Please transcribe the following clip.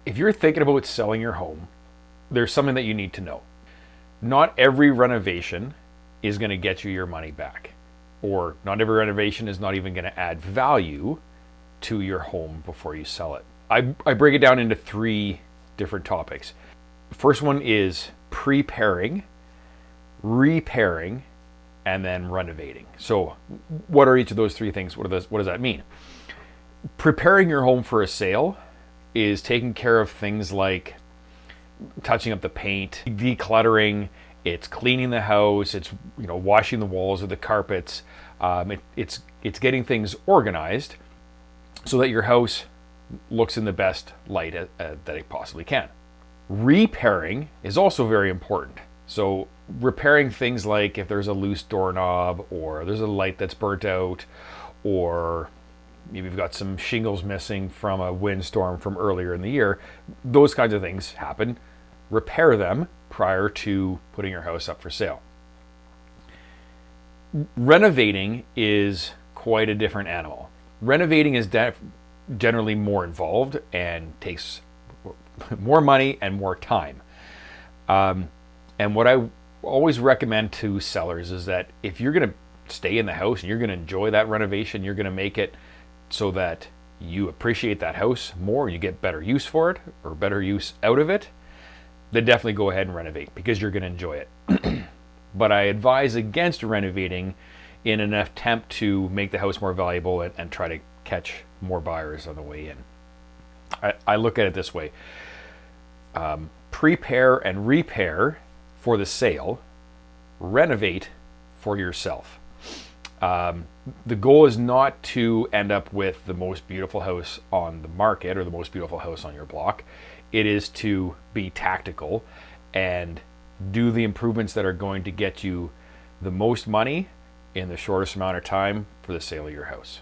If you're thinking about selling your home, there's something that you need to know. Not every renovation is going to get you your money back, or not every renovation is not even going to add value to your home before you sell it. I break it down into three different topics. The first one is preparing, repairing, and then renovating. So what are each of those three things? What does that mean? Preparing your home for a sale is taking care of things like touching up the paint, decluttering, it's cleaning the house, it's washing the walls or the carpets. It's getting things organized so that your house looks in the best light that it possibly can. Repairing is also very important. So repairing things like if there's a loose doorknob, or there's a light that's burnt out, or maybe you've got some shingles missing from a windstorm from earlier in the year. Those kinds of things happen. Repair them prior to putting your house up for sale. Renovating is quite a different animal. Renovating is generally more involved and takes more money and more time. And what I always recommend to sellers is that if you're going to stay in the house and you're going to enjoy that renovation, you're going to make it so that you appreciate that house more, you get better use for it or better use out of it, then definitely go ahead and renovate because you're going to enjoy it. But I advise against renovating in an attempt to make the house more valuable and try to catch more buyers on the way in. I look at it this way. Prepare and repair for the sale, renovate for yourself. The goal is not to end up with the most beautiful house on the market or the most beautiful house on your block. It is to be tactical and do the improvements that are going to get you the most money in the shortest amount of time for the sale of your house.